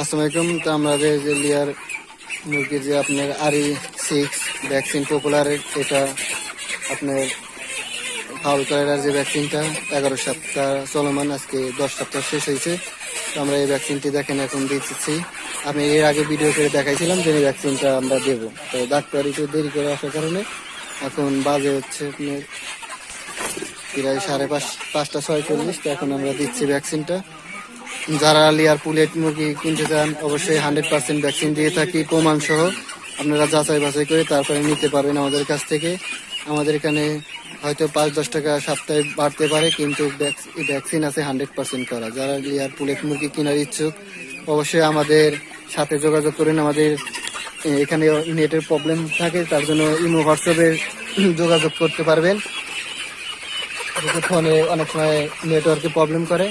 আসসালামু আলাইকুম। তো আমাদের যে লেয়ার মুরগির যে আপনার RE6 ভ্যাকসিন পপুলারের, এটা আপনার ফাউল কালার যে ভ্যাকসিনটা 11 সপ্তাহ চলমান, আজকে 10 সপ্তাহ শেষ হয়েছে। তো আমরা এই ভ্যাকসিনটি দেখেন এখন দিচ্ছি। আমি এর আগে ভিডিও করে দেখাইছিলাম যে এই ভ্যাকসিনটা আমরা দেব। তো ডাক্তার একটু দেরি করে আসার কারণে এখন বাজে হচ্ছে আপনার প্রায় 5:30-5:46। তো এখন আমরা দিচ্ছি ভ্যাকসিনটা। যারা লেয়ার পুলেট মুরগি কিনতে চান অবশ্যই 100% ভ্যাকসিন দিয়ে থাকি প্রমাণ সহ। আপনারা যাচাই বাছাই করে তারপরে নিতে পারবেন আমাদের কাছ থেকে। আমাদের এখানে হয়তো 5-10 টাকা সপ্তাহে বাড়তে পারে, কিন্তু ভ্যাকসিন আছে 100% করা। যারা লেয়ার পুলেট মুরগি কেনার ইচ্ছুক অবশ্যই আমাদের সাথে যোগাযোগ করেন। আমাদের এখানে নেটের প্রবলেম থাকে, তার জন্য ইমো হোয়াটসঅ্যাপে যোগাযোগ করতে পারবেন। ফোনে অনেক সময় নেটওয়ার্কে প্রবলেম করে।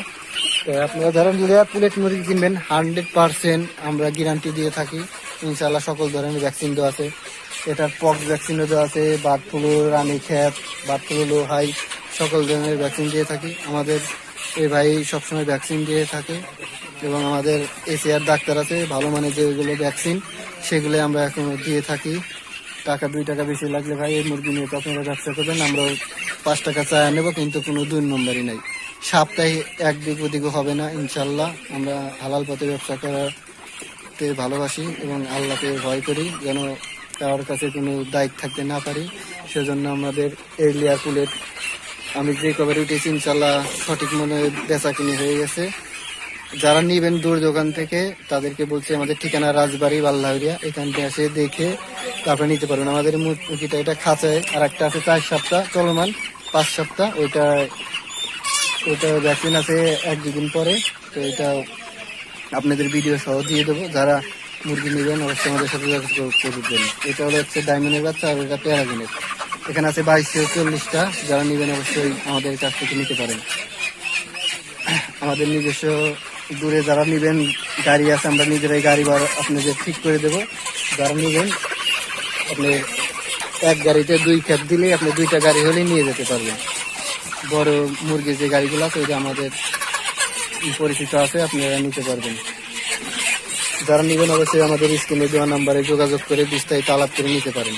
তো আপনারা যারা লেয়ার পুলেট মুরগি কিনবেন 100% আমরা গ্যারান্টি দিয়ে থাকি। ইনশাল্লাহ সকল ধরনের ভ্যাকসিন দেওয়া আছে। এটার পক্স ভ্যাকসিনও দেওয়া আছে, bird flu, Ranikhet, bird flu, low high, সকল ধরনের ভ্যাকসিন দিয়ে থাকি। আমাদের এই ভাই সবসময় ভ্যাকসিন দিয়ে থাকে এবং আমাদের এসিআর ডাক্তার আছে ভালো মানের যেগুলো ভ্যাকসিন, সেগুলো আমরা এখন দিয়ে থাকি। টাকা 2 টাকা বেশি লাগলে ভাই এই মুরগি নিয়ে তো আপনারা ব্যবসা করবেন, আমরাও 5 টাকা চায় নেবো, কিন্তু কোনো 2 নম্বরই নাই। সপ্তাহে একদিক ওদিকও হবে না ইনশাল্লাহ। আমরা হালাল পথে ব্যবসা করাতে ভালোবাসি এবং আল্লাহকে ভয় করি, যেন কারোর কাছে কোনো দায়িত্ব থাকতে না পারি। সেজন্য আমাদের এই লেয়ার পুলেট আমি যে কভারে উঠেছি ইনশাল্লাহ সঠিক মনে বেচা কিনে হয়ে গেছে। যারা নিবেন দূর দোকান থেকে তাদেরকে বলছি আমাদের ঠিকানা রাজবাড়ি বাল্লাহরিয়া, এখান থেকে এসে দেখে তারপরে নিতে পারবেন। আমাদের মুরগিটা এটা খাঁচায়, আর একটা আছে 4 সপ্তাহ চলমান, 5 সপ্তাহ, ওইটা ভ্যাকসিন আছে 1-2 দিন পরে। তো এটা আপনাদের ভিডিও সহ দিয়ে দেবো। যারা মুরগি নেবেন অবশ্যই আমাদের সাথে যোগাযোগ করবেন। এটা হচ্ছে ডায়মন্ডের বাচ্চা, আর এটা প্যারাগনের। এখানে আছে 2240টা। যারা নেবেন অবশ্যই আমাদের কাছ থেকে নিতে পারেন। আমাদের নিজস্ব দূরে যারা নেবেন গাড়ি আছে, আমরা নিজেরাই গাড়ি আপনাদের ঠিক করে দেবো। যারা নেবেন আপনি এক গাড়িতে 2 ক্ষেত দিলেই আপনি 2টা গাড়ি হলেই নিয়ে যেতে পারবেন। বড় মুরগির যে গাড়িগুলো আছে ওইটা আমাদের পরিচিত আছে, আপনারা নিতে পারবেন। যারা নেবেন অবশ্যই আমাদের স্ক্রিনে দেওয়া নাম্বারে যোগাযোগ করে বিস্তারিত আলাপ করে নিতে পারেন।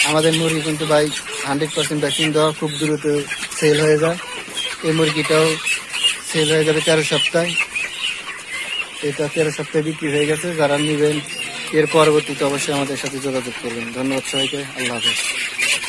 আমাদের মুরগি কিন্তু ভাই 100% ভ্যাকসিন দেওয়া, খুব দ্রুত সেল হয়ে যায়। এই মুরগিটাও সেল হয়ে যাবে 13 সপ্তাহে। এটা 13 সপ্তাহে বিক্রি হয়ে গেছে। যারা নেবেন এর পরবর্তীতে অবশ্যই আমাদের সাথে যোগাযোগ করবেন। ধন্যবাদ সবাইকে। আল্লাহ হাফেজ।